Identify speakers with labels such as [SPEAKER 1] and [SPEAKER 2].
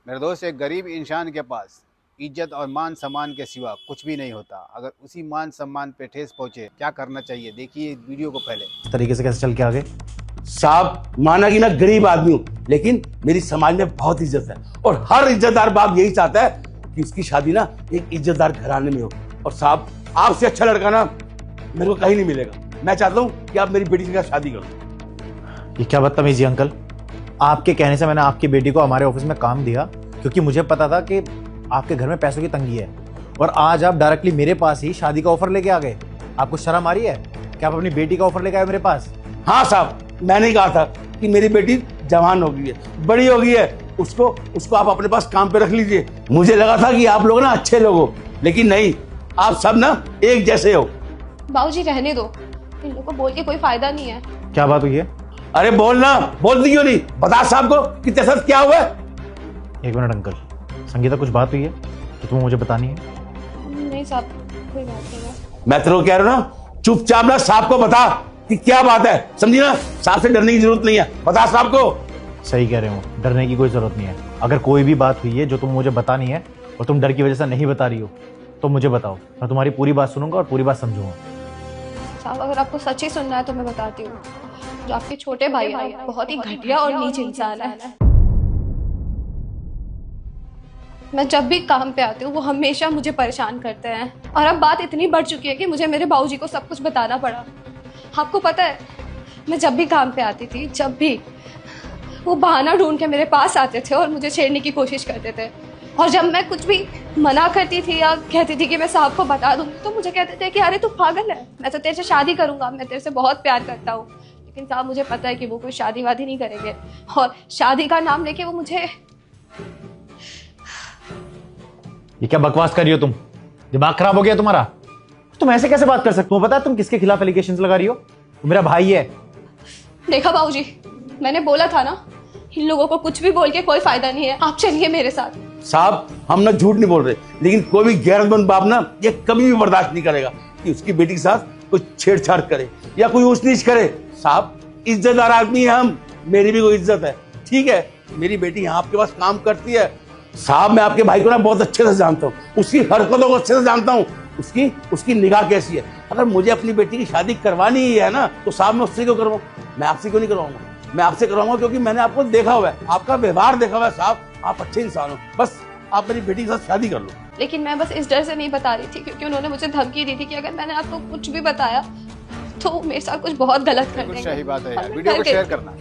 [SPEAKER 1] मेरे दोस्त, एक गरीब इंसान के पास इज्जत और मान सम्मान के सिवा कुछ भी नहीं होता। अगर उसी मान सम्मान पे ठेस पहुंचे, क्या करना चाहिए? देखिए वीडियो को पहले।
[SPEAKER 2] इस तरीके से कैसे चल के आगे?
[SPEAKER 3] साहब, माना कि मैं गरीब आदमी हूँ, लेकिन मेरी समाज में बहुत इज्जत है और हर इज्जतदार बाप यही चाहता है कि उसकी शादी ना एक इज्जतदार घराने में हो। और साहब, आपसे अच्छा लड़का ना मेरे को कहीं नहीं मिलेगा। मैं चाहता हूँ कि आप मेरी बेटी के साथ शादी करो।
[SPEAKER 2] ये क्या बदतमीजी अंकल! आपके कहने से मैंने आपकी बेटी को हमारे ऑफिस में काम दिया क्योंकि मुझे पता था कि आपके घर में पैसों की तंगी है, और आज आप डायरेक्टली मेरे पास ही शादी का ऑफर लेके आ गए। आपको शर्म आ रही है कि आप अपनी बेटी का ऑफर लेके आए मेरे पास?
[SPEAKER 3] हाँ साहब, मैंने ही कहा था कि मेरी बेटी जवान हो गई है, बड़ी हो गई है, उसको आप अपने पास काम पे रख लीजिए। मुझे लगा था कि आप लोग ना अच्छे लोग हो, लेकिन नहीं, आप सब ना एक जैसे हो।
[SPEAKER 4] बाबूजी रहने दो, इन लोगों को बोल के कोई फायदा नहीं है।
[SPEAKER 2] क्या बात हुई है?
[SPEAKER 3] अरे बोलना, बोलती क्यों नहीं? बता साहब को कि तेरे साथ क्या हुआ है।
[SPEAKER 2] एक मिनट अंकल, संगीता कुछ बात हुई है तो तुम्हें मुझे बतानी है?
[SPEAKER 4] नहीं साहब, कोई बात नहीं है।
[SPEAKER 3] मैं तेरे को कह रहा हूँ ना, चुपचाप ना साहब को बता कि क्या बात है, समझी ना? साहब से डरने की जरूरत नहीं है, बता साहब को।
[SPEAKER 2] सही कह रहे हो, डरने की कोई जरूरत नहीं है। अगर कोई भी बात हुई है जो तुम मुझे बतानी है और तुम डर की वजह से नहीं बता रही हो तो मुझे बताओ, मैं तुम्हारी पूरी बात सुनूंगा और पूरी बात समझूंगा।
[SPEAKER 4] साहब, अगर आपको सच ही सुनना है तो मैं बताती हूँ। जो आपके छोटे भाई है बहुत ही घटिया और नीच इंसान है। मैं जब भी काम पे आती हूँ वो हमेशा मुझे परेशान करते हैं, और अब बात इतनी बढ़ चुकी है कि मुझे मेरे बाबूजी को सब कुछ बताना पड़ा। आपको पता है, मैं जब भी काम पे आती थी, जब भी वो बहाना ढूंढ के मेरे पास आते थे और मुझे छेड़ने की कोशिश करते थे। और जब मैं कुछ भी मना करती थी या कहती थी कि मैं साहब को बता दूंगी, तो मुझे कहते थे कि अरे तू पागल है, मैं तो तेरे से शादी करूंगा, मैं तेरे से बहुत प्यार करता हूँ। लेकिन साहब, मुझे पता है कि वो कोई शादी वादी नहीं करेंगे, और शादी का नाम लेके वो मुझे...
[SPEAKER 2] ये क्या बकवास कर रही हो तुम? दिमाग खराब हो गया तुम्हारा? तुम ऐसे कैसे बात कर सकते हो? पता है तुम किसके खिलाफ एलिगेशंस लगा रही हो? तुम मेरा भाई है।
[SPEAKER 4] देखा बाबूजी, मैंने बोला था ना, इन लोगों को कुछ भी बोल के कोई फायदा नहीं है। आप चलिए मेरे साथ।
[SPEAKER 3] साहब, हम ना झूठ नहीं बोल रहे, लेकिन कोई भी गैरतमंद बाप ना ये कभी भी बर्दाश्त नहीं करेगा कि उसकी बेटी के साथ कोई छेड़छाड़ करे या कोई ऊंच नीच करे। साहब, इज्जतदार आदमी है हम, मेरी भी कोई इज्जत है, ठीक है? मेरी बेटी यहाँ आपके पास काम करती है। साहब, मैं आपके भाई को ना बहुत अच्छे से जानता हूँ, उसकी हरकतों को अच्छे से जानता हूँ, उसकी निगाह कैसी है। अगर मुझे अपनी बेटी की शादी करवानी ही है ना, तो साहब मैं उससे क्यों करवाऊँ? मैं आपसे क्यों नहीं करवाऊंगा? मैं आपसे करवाऊंगा क्योंकि मैंने आपको देखा हुआ है, आपका व्यवहार देखा हुआ है। साहब, आप अच्छे इंसान हो, बस आप मेरी बेटी के साथ शादी कर लो।
[SPEAKER 4] लेकिन मैं बस इस डर से नहीं बता रही थी क्योंकि उन्होंने मुझे धमकी दी थी कि अगर मैंने आपको कुछ भी बताया तो वो मेरे साथ कुछ बहुत गलत कर
[SPEAKER 1] बिल्कुल
[SPEAKER 4] देंगे।
[SPEAKER 1] सही बात है
[SPEAKER 4] और
[SPEAKER 1] यार,
[SPEAKER 4] मैं
[SPEAKER 1] वीडियो
[SPEAKER 4] डर
[SPEAKER 1] को
[SPEAKER 4] गई
[SPEAKER 1] शेयर
[SPEAKER 4] थी।
[SPEAKER 1] करना।